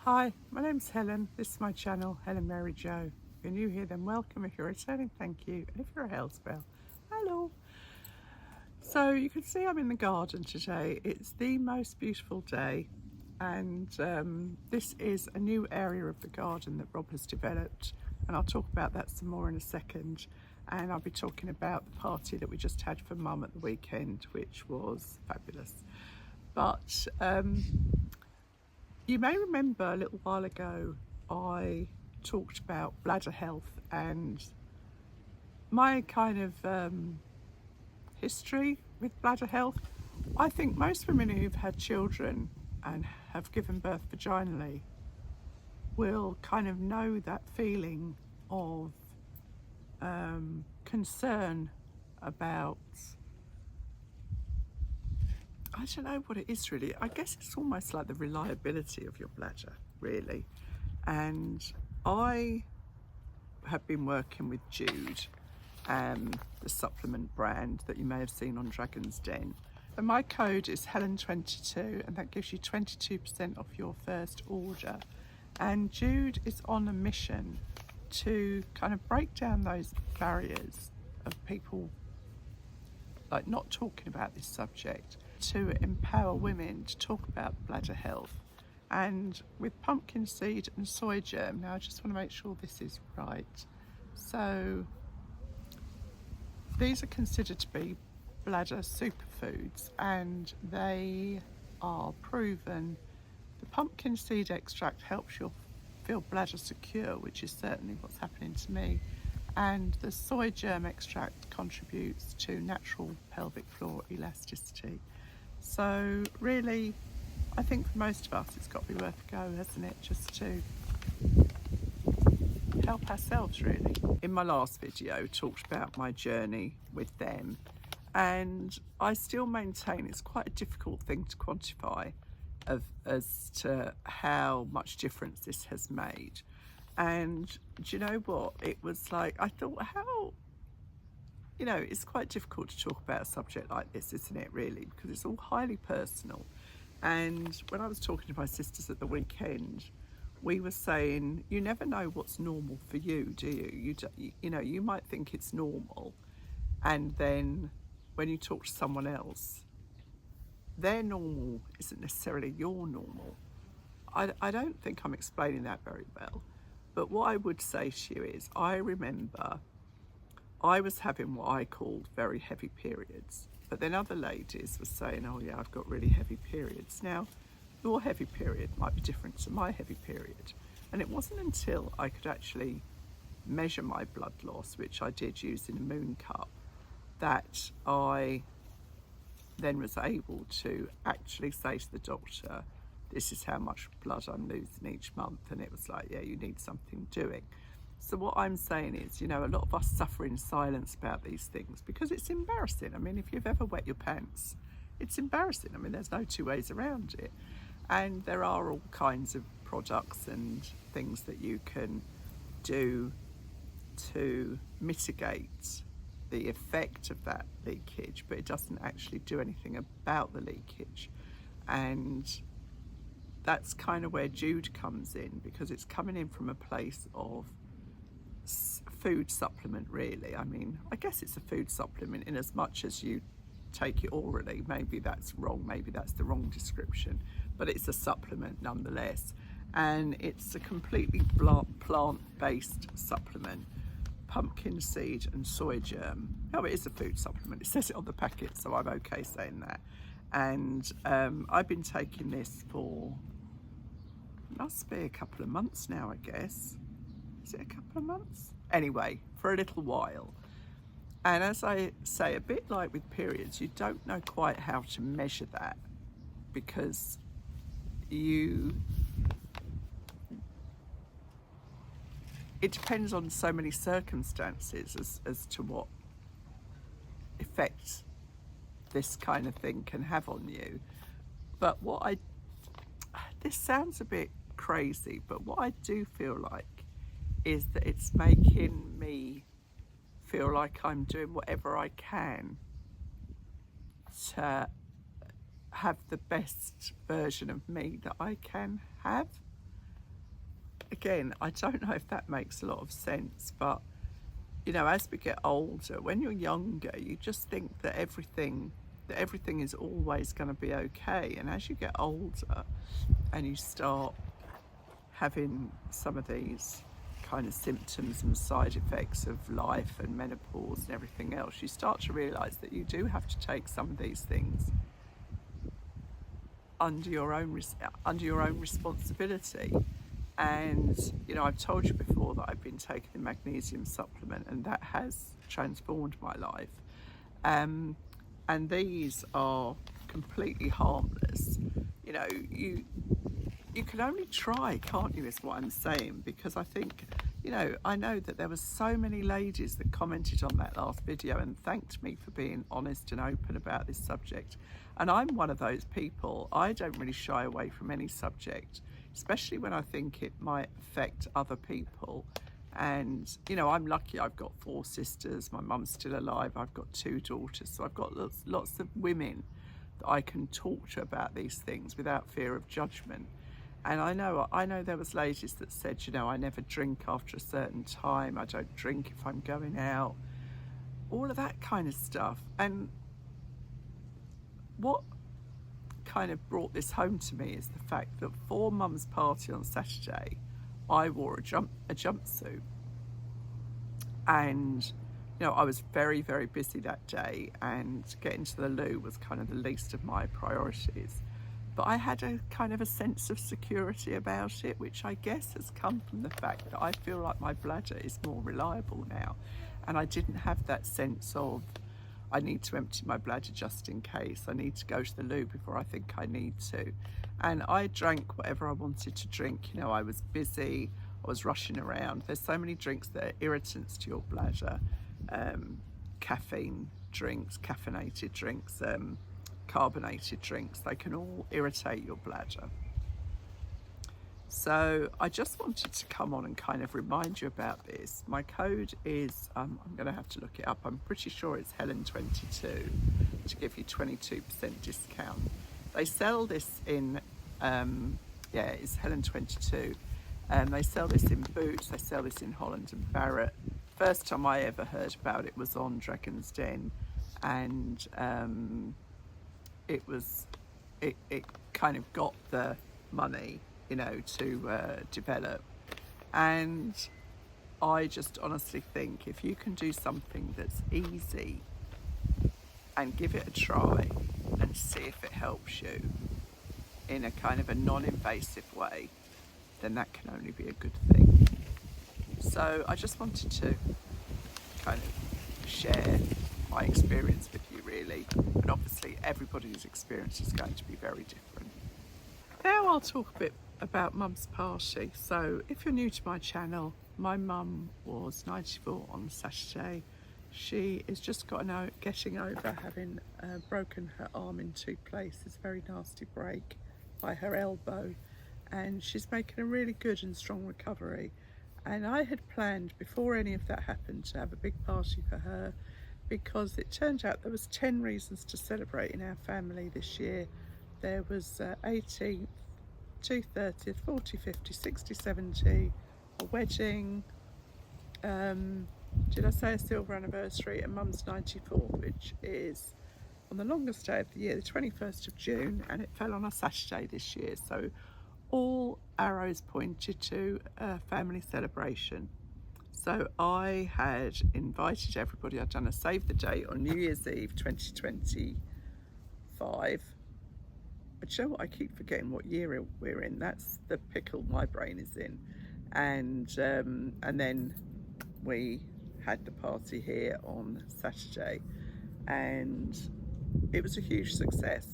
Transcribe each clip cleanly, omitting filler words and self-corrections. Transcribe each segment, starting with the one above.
Hi, my name's Helen. This is my channel, Helen Mary Jo. If you're new here, then welcome. If you're returning, thank you. And if you're a Hellspell, hello. So you can see I'm in the garden today. It's the most beautiful day, and this is a new area of the garden that Rob has developed, and I'll talk about that some more in a second. And I'll be talking about the party that we just had for Mum at the weekend, which was fabulous. But you may remember a little while ago I talked about bladder health and my kind of history with bladder health. I think most women who've had children and have given birth vaginally will kind of know that feeling of concern about, I don't know what it is really. I guess it's almost like the reliability of your bladder, really. And I have been working with Jude, the supplement brand that you may have seen on Dragon's Den. And my code is Helen22, and that gives you 22% off your first order. And Jude is on a mission to kind of break down those barriers of people like not talking about this subject, to empower women to talk about bladder health. And with pumpkin seed and soy germ, now I just want to make sure this is right. So these are considered to be bladder superfoods, and they are proven. The pumpkin seed extract helps you feel bladder secure, which is certainly what's happening to me. And the soy germ extract contributes to natural pelvic floor elasticity. So really, I think for most of us it's got to be worth a go, hasn't it, just to help ourselves really. In my last video talked about my journey with them, and I still maintain it's quite a difficult thing to quantify as to how much difference this has made. And do you know what? It was like, I thought, how, you know, it's quite difficult to talk about a subject like this, isn't it, really? Because it's all highly personal. And when I was talking to my sisters at the weekend, we were saying, you never know what's normal for you, do you? You know, you might think it's normal, and then when you talk to someone else, their normal isn't necessarily your normal. I don't think I'm explaining that very well. But what I would say to you is, I remember I was having what I called very heavy periods, but then other ladies were saying, oh yeah, I've got really heavy periods. Now, your heavy period might be different to my heavy period. And it wasn't until I could actually measure my blood loss, which I did using a moon cup, that I then was able to actually say to the doctor, this is how much blood I'm losing each month. And it was like, yeah, you need something doing. So what I'm saying is, you know, a lot of us suffer in silence about these things because it's embarrassing. I mean, if you've ever wet your pants, it's embarrassing. I mean, there's no two ways around it. And there are all kinds of products and things that you can do to mitigate the effect of that leakage, but it doesn't actually do anything about the leakage. And that's kind of where Jude comes in, because it's coming in from a place of food supplement, really. I mean, I guess it's a food supplement in as much as you take it orally. Maybe that's wrong, maybe that's the wrong description, but it's a supplement nonetheless. And it's a completely plant-based supplement, pumpkin seed and soy germ. Oh, it is a food supplement. It says it on the packet, so I'm okay saying that. And I've been taking this for, must be a couple of months now, I guess. Is it a couple of months? Anyway, for a little while. And as I say, a bit like with periods, you don't know quite how to measure that, because it depends on so many circumstances as to what effect this kind of thing can have on you. But this sounds a bit crazy, but what I do feel like is that it's making me feel like I'm doing whatever I can to have the best version of me that I can have. again, I don't know if that makes a lot of sense, but you know, as we get older, when you're younger, you just think that everything is always going to be okay. And as you get older and you start having some of these kind of symptoms and side effects of life and menopause and everything else, you start to realize that you do have to take some of these things under your own responsibility. And you know, I've told you before that I've been taking the magnesium supplement, and that has transformed my life. And these are completely harmless. You know, you can only try, can't you, is what I'm saying, because I think, you know, I know that there were so many ladies that commented on that last video and thanked me for being honest and open about this subject. And I'm one of those people. I don't really shy away from any subject, especially when I think it might affect other people. And, you know, I'm lucky I've got 4 sisters. My mum's still alive. I've got 2 daughters. So I've got lots of women that I can talk to about these things without fear of judgment. And I know there was ladies that said, you know, I never drink after a certain time. I don't drink if I'm going out. All of that kind of stuff. And what kind of brought this home to me is the fact that for Mum's party on Saturday, I wore a jumpsuit. And, you know, I was very, very busy that day, and getting to the loo was kind of the least of my priorities. But I had a kind of a sense of security about it, which I guess has come from the fact that I feel like my bladder is more reliable now. And I didn't have that sense of, I need to empty my bladder just in case. I need to go to the loo before I think I need to. And I drank whatever I wanted to drink. You know, I was busy, I was rushing around. There's so many drinks that are irritants to your bladder. Caffeine drinks, caffeinated drinks, carbonated drinks, they can all irritate your bladder. So I just wanted to come on and kind of remind you about this. My code is, I'm going to have to look it up, I'm pretty sure it's Helen22 to give you 22% discount. They sell this in, it's Helen22. They sell this in Boots, they sell this in Holland and Barrett. First time I ever heard about it was on Dragon's Den, and it kind of got the money, you know, to develop. And I just honestly think if you can do something that's easy and give it a try and see if it helps you in a kind of a non-invasive way, then that can only be a good thing. So I just wanted to kind of share my experience with you, really. And obviously everybody's experience is going to be very different. Now I'll talk a bit about Mum's party. So if you're new to my channel, my mum was 94 on Saturday. She is just getting over having broken her arm in 2 places, very nasty break by her elbow, and she's making a really good and strong recovery. And I had planned before any of that happened to have a big party for her, because it turned out there was 10 reasons to celebrate in our family this year. There was 18th, 230th, 40, 50, 60, 70, a wedding, did I say a silver anniversary, and Mum's 94th, which is on the longest day of the year, the 21st of June, and it fell on a Saturday this year. So all arrows pointed to a family celebration. So I had invited everybody. I'd done a save the date on New Year's Eve 2025. But you know what, I keep forgetting what year we're in. That's the pickle my brain is in. And then we had the party here on Saturday, and it was a huge success.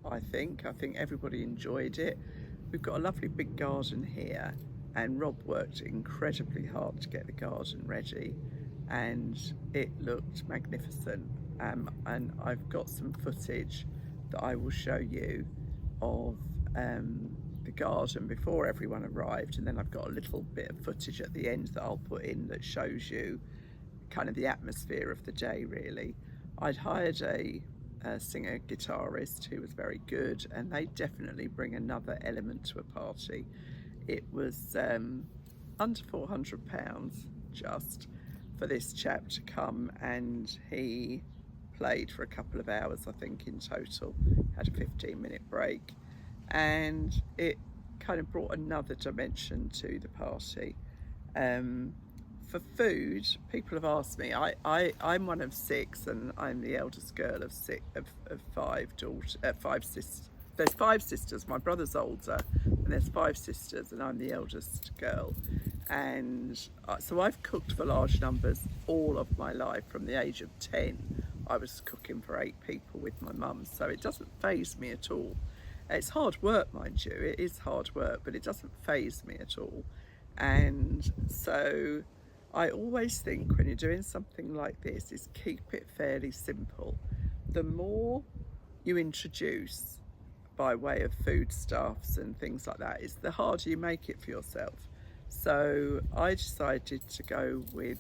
I think everybody enjoyed it. We've got a lovely big garden here, and Rob worked incredibly hard to get the garden ready, and it looked magnificent. And I've got some footage that I will show you of the garden before everyone arrived, and then I've got a little bit of footage at the end that I'll put in that shows you kind of the atmosphere of the day, really. I'd hired a singer guitarist who was very good, and they definitely bring another element to a party. It was under £400 just for this chap to come, and he played for a couple of hours, I think, in total. Had a 15-minute break, and it kind of brought another dimension to the party. For food, people have asked me, I'm one of 6, and I'm the eldest girl of 5 sisters. There's 5 sisters, my brother's older, and there's 5 sisters, and I'm the eldest girl. And so I've cooked for large numbers all of my life. From the age of 10, I was cooking for 8 people with my mum, so it doesn't faze me at all. It's hard work, mind you, it is hard work, but it doesn't faze me at all. And so I always think when you're doing something like this is keep it fairly simple. The more you introduce by way of foodstuffs and things like that, is the harder you make it for yourself. So I decided to go with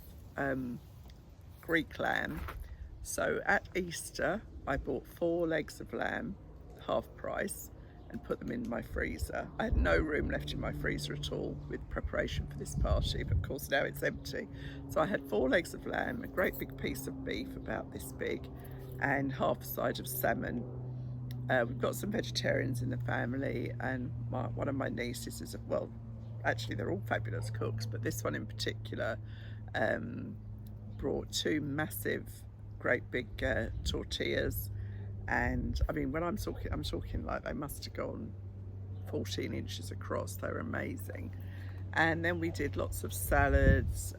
Greek lamb. So at Easter, I bought 4 legs of lamb, half price, and put them in my freezer. I had no room left in my freezer at all with preparation for this party, but of course now it's empty. So I had 4 legs of lamb, a great big piece of beef about this big, and half a side of salmon. We've got some vegetarians in the family, and one of my nieces is, well, actually they're all fabulous cooks, but this one in particular brought 2 massive, great big tortillas. And I mean, when I'm talking like they must have gone 14 inches across. They were amazing. And then we did lots of salads.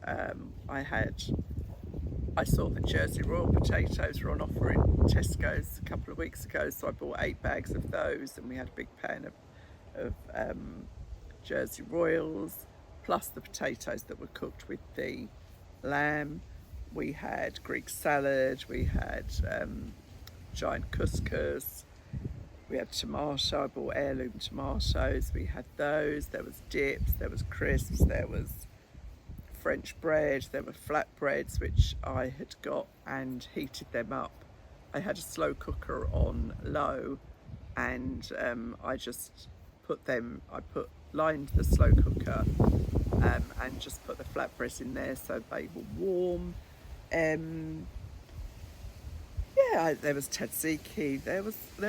I saw that Jersey Royal potatoes were on offer in Tesco's a couple of weeks ago, so I bought 8 bags of those, and we had a big pan of Jersey Royals, plus the potatoes that were cooked with the lamb. We had Greek salad, we had giant couscous, we had tomato. I bought heirloom tomatoes, we had those. There was dips, there was crisps, there was French bread, there were flatbreads which I had got and heated them up. I had a slow cooker on low, and I just lined the slow cooker and just put the flatbreads in there so they were warm. Yeah, there was tzatziki, there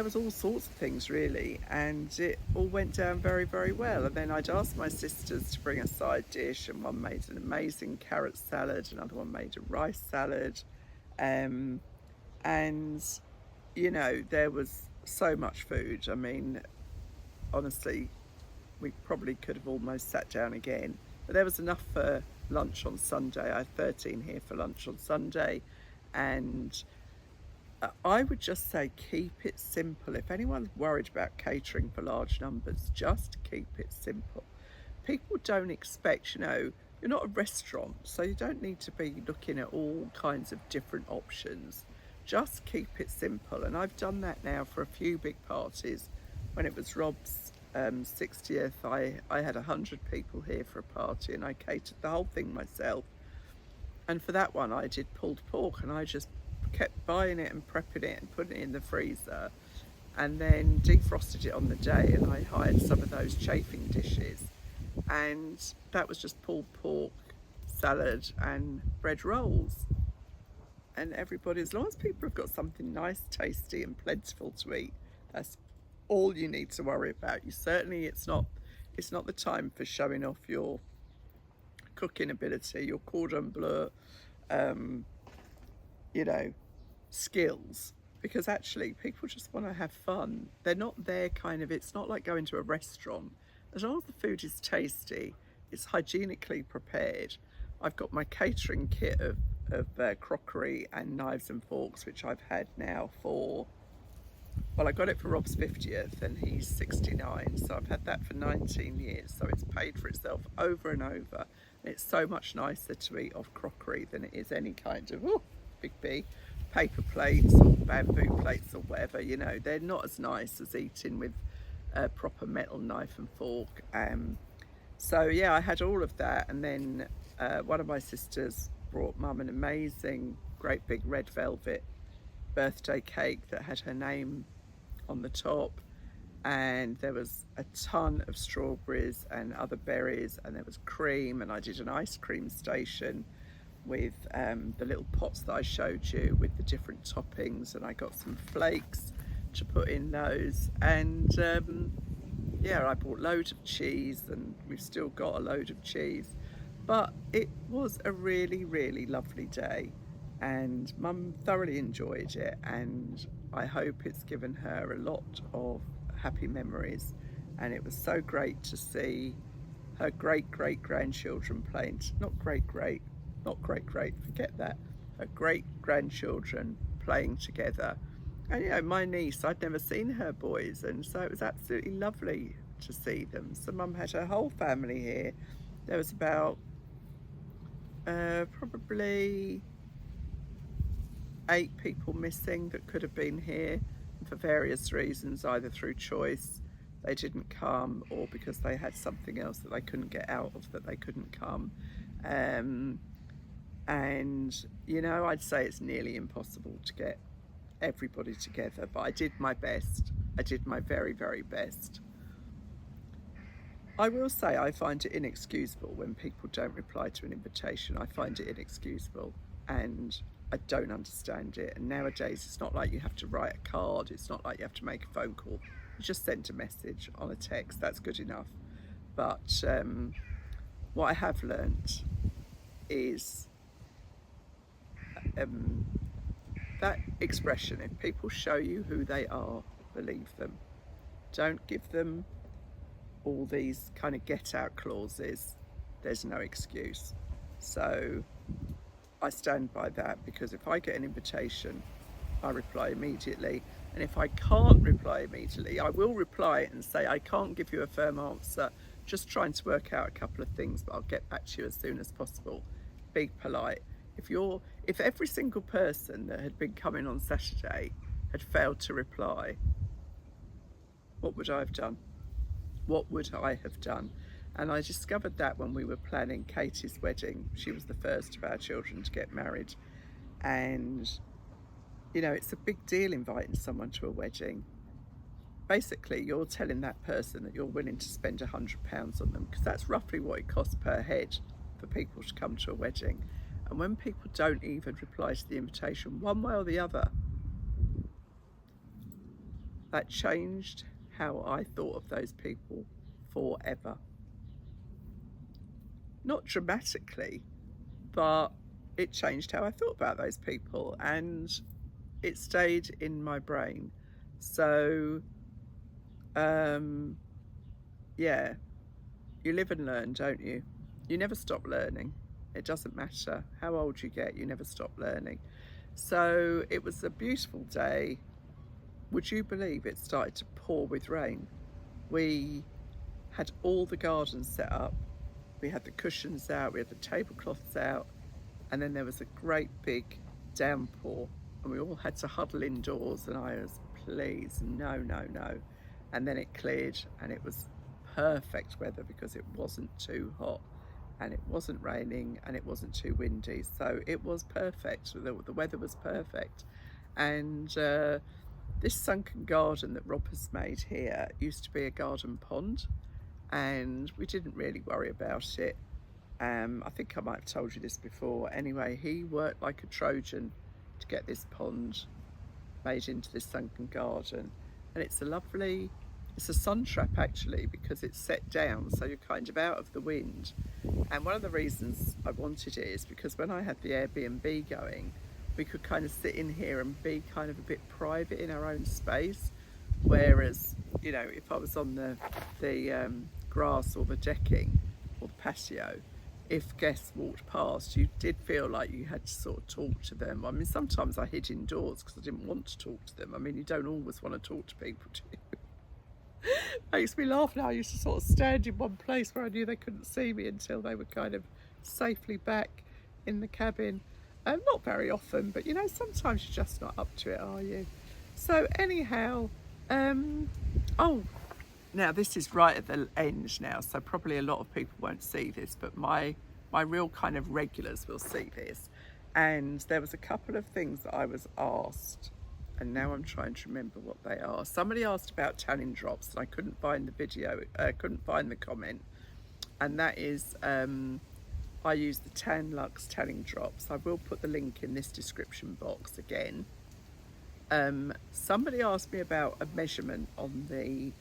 was all sorts of things really, and it all went down very, very well. And then I'd asked my sisters to bring a side dish, and one made an amazing carrot salad, another one made a rice salad, and you know, there was so much food. I mean, honestly, we probably could have almost sat down again, but there was enough for lunch on Sunday. I had 13 here for lunch on Sunday, and I would just say keep it simple. If anyone's worried about catering for large numbers, just keep it simple. People don't expect, you know, you're not a restaurant, so you don't need to be looking at all kinds of different options. Just keep it simple. And I've done that now for a few big parties. When it was Rob's 60th, I had 100 people here for a party, and I catered the whole thing myself. And for that one, I did pulled pork, and I just kept buying it and prepping it and putting it in the freezer, and then defrosted it on the day. And I hired some of those chafing dishes, and that was just pulled pork, salad and bread rolls. And everybody, as long as people have got something nice, tasty and plentiful to eat, that's all you need to worry about. It's not the time for showing off your cooking ability, your cordon bleu, you know, skills, because actually people just want to have fun. They're not there kind of, it's not like going to a restaurant. As long as the food is tasty, it's hygienically prepared. I've got my catering kit of crockery and knives and forks, which I've had now for, well, I got it for Rob's 50th and he's 69, so I've had that for 19 years, so it's paid for itself over and over. And it's so much nicer to eat off crockery than it is any kind of big B paper plates or bamboo plates or whatever. You know, they're not as nice as eating with a proper metal knife and fork. So yeah, I had all of that, and then one of my sisters brought Mum an amazing great big red velvet birthday cake that had her name on the top, and there was a ton of strawberries and other berries, and there was cream, and I did an ice cream station with the little pots that I showed you with the different toppings, and I got some flakes to put in those, and yeah, I bought loads of cheese, and we've still got a load of cheese. But it was a really, really lovely day, and Mum thoroughly enjoyed it, and I hope it's given her a lot of happy memories. And it was so great to see her great-great-grandchildren playing, not great-great, forget that, her great-grandchildren playing together. And you know, my niece, I'd never seen her boys, and so it was absolutely lovely to see them. So Mum had her whole family here. There was about probably 8 people missing that could have been here for various reasons, either through choice, they didn't come, or because they had something else that they couldn't get out of that they couldn't come. And you know, I'd say it's nearly impossible to get everybody together, but I did my best. I did my very, very best. I will say I find it inexcusable when people don't reply to an invitation. I find it inexcusable, and I don't understand it. And nowadays it's not like you have to write a card, it's not like you have to make a phone call. You just send a message on a text, that's good enough. But what I have learnt is that expression: if people show you who they are, believe them. Don't give them all these kind of get out clauses. There's no excuse. So I stand by that, because if I get an invitation, I reply immediately. And if I can't reply immediately, I will reply and say, I can't give you a firm answer, just trying to work out a couple of things, but I'll get back to you as soon as possible. Be polite. If every single person that had been coming on Saturday had failed to reply, what would I have done? What would I have done? And I discovered that when we were planning Katie's wedding. She was the first of our children to get married. And, you know, it's a big deal inviting someone to a wedding. Basically, you're telling that person that you're willing to spend £100 on them, because that's roughly what it costs per head for people to come to a wedding. And when people don't even reply to the invitation, one way or the other, that changed how I thought of those people forever. Not dramatically, but it changed how I thought about those people, and it stayed in my brain. So yeah, you live and learn, don't you? You never stop learning. It doesn't matter how old you get, you never stop learning. So it was a beautiful day. Would you believe it started to pour with rain? We had all the gardens set up. We had the cushions out, we had the tablecloths out, and then there was a great big downpour, and we all had to huddle indoors, and I was, please, no, no, no. And then it cleared, and it was perfect weather, because it wasn't too hot, and it wasn't raining, and it wasn't too windy. So it was perfect. The weather was perfect. And this sunken garden that Rob has made here used to be a garden pond, and we didn't really worry about it. I think I might have told you this before. Anyway, he worked like a Trojan to get this pond made into this sunken garden. And it's a sun trap actually, because it's set down, so you're kind of out of the wind. And one of the reasons I wanted it is because when I had the Airbnb going, we could kind of sit in here and be kind of a bit private in our own space. Whereas, you know, if I was on the grass or the decking or the patio, if guests walked past, you did feel like you had to sort of talk to them. I mean, sometimes I hid indoors because I didn't want to talk to them. I mean, you don't always want to talk to people, do you? Makes me laugh now. I used to sort of stand in one place where I knew they couldn't see me until they were kind of safely back in the cabin. Not very often, but you know, sometimes you're just not up to it, are you? So anyhow, oh, now this is right at the end now, so probably a lot of people won't see this, but my real kind of regulars will see this. And there was a couple of things that I was asked and now I'm trying to remember what they are. Somebody asked about tanning drops, and I couldn't find the video, couldn't find the comment, and that is I use the Tan Luxe tanning drops. I will put the link in this description box again. Somebody asked me about a measurement on the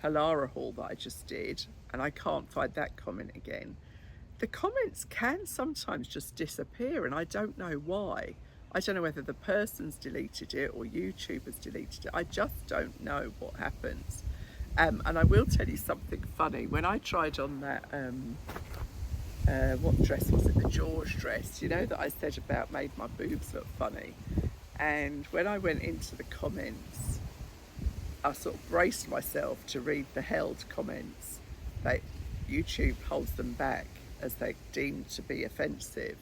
Halara haul that I just did, and I can't find that comment again. The comments can sometimes just disappear, and I don't know why. I don't know whether the person's deleted it or YouTube has deleted it. I just don't know what happens. And I will tell you something funny. When I tried on that, what dress was it? The George dress, you know, that I said about made my boobs look funny. And when I went into the comments, I sort of braced myself to read the held comments. YouTube holds them back as they're deemed to be offensive.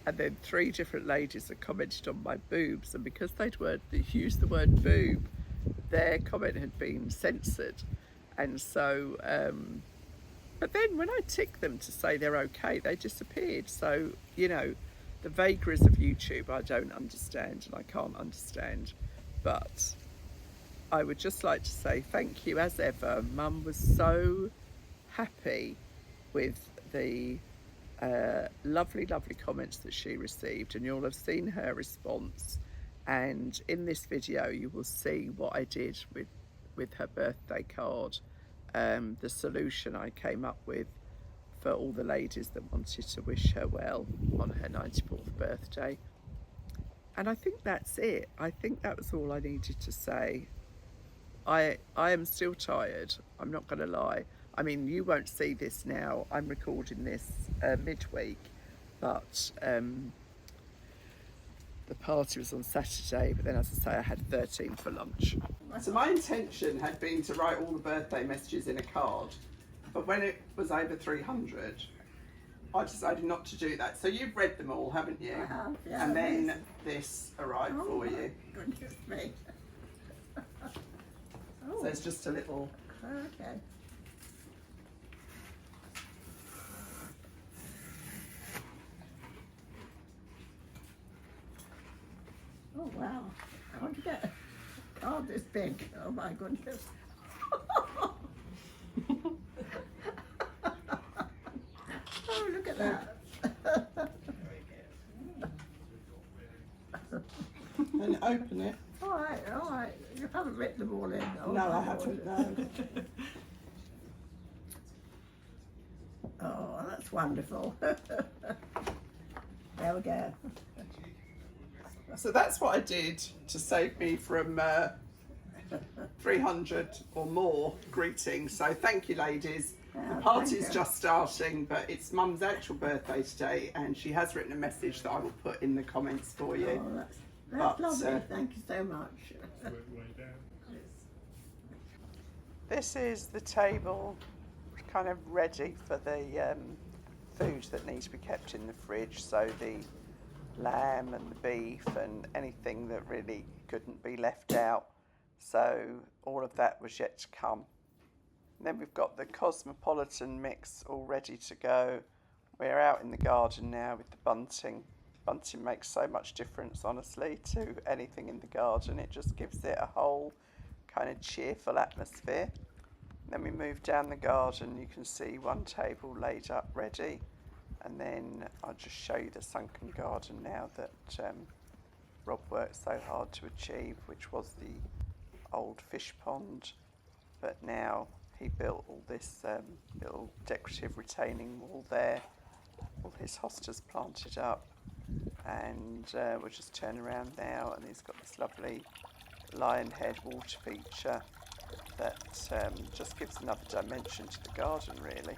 And then 3 different ladies had commented on my boobs, and because they'd used the word boob, their comment had been censored. And so, but then when I ticked them to say they're okay, they disappeared. So, you know, the vagaries of YouTube I don't understand, and I can't understand. But I would just like to say thank you as ever. Mum was so happy with the lovely comments that she received, and you'll have seen her response. And in this video you will see what I did with her birthday card, the solution I came up with for all the ladies that wanted to wish her well on her 94th birthday. And I think that's it. I think that was all I needed to say. I am still tired, I'm not going to lie. I mean, you won't see this now. I'm recording this midweek, but the party was on Saturday, but then, as I say, I had 13 for lunch. So my intention had been to write all the birthday messages in a card, but when it was over 300, I decided not to do that. So you've read them all, haven't you? I have, yeah. And then this arrived for you. Goodness me. So it's just a little... Okay. Oh wow, I want to get a card this big. Oh my goodness. Oh, look at that. And open it. All right. You haven't written them all in. Oh, No, I haven't, no. Oh, that's wonderful. There we go. So that's what I did to save me from 300 or more greetings. So thank you, ladies. The party's just starting, but it's Mum's actual birthday today, and she has written a message that I will put in the comments for you. Oh, that's lovely. Thank you so much. This is the table kind of ready for the food that needs to be kept in the fridge. So the lamb and the beef and anything that really couldn't be left out. So all of that was yet to come. And then we've got the cosmopolitan mix all ready to go. We're out in the garden now with the bunting. Bunting makes so much difference, honestly, to anything in the garden. It just gives it a whole kind of cheerful atmosphere. Then we move down the garden. You can see one table laid up ready. And then I'll just show you the sunken garden now that Rob worked so hard to achieve, which was the old fish pond. But now he built all this little decorative retaining wall there, all his hostas planted up, and we'll just turn around now, and he's got this lovely lion head water feature that just gives another dimension to the garden, really.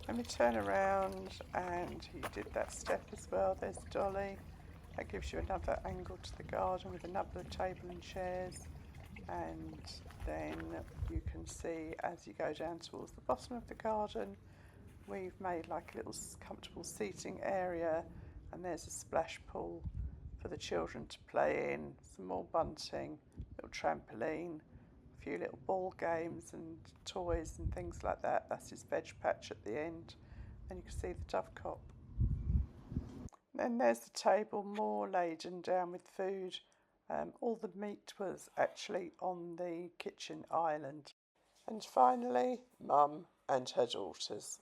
Let me turn around, and he did that step as well. There's Dolly. That gives you another angle to the garden with another table and chairs. And then you can see as you go down towards the bottom of the garden, we've made like a little comfortable seating area, and there's a splash pool for the children to play in, some more bunting, little trampoline, a few little ball games and toys and things like that. That's his veg patch at the end, and you can see the dovecot. Then there's the table, more laden down with food. All the meat was actually on the kitchen island. And finally, Mum and her daughters.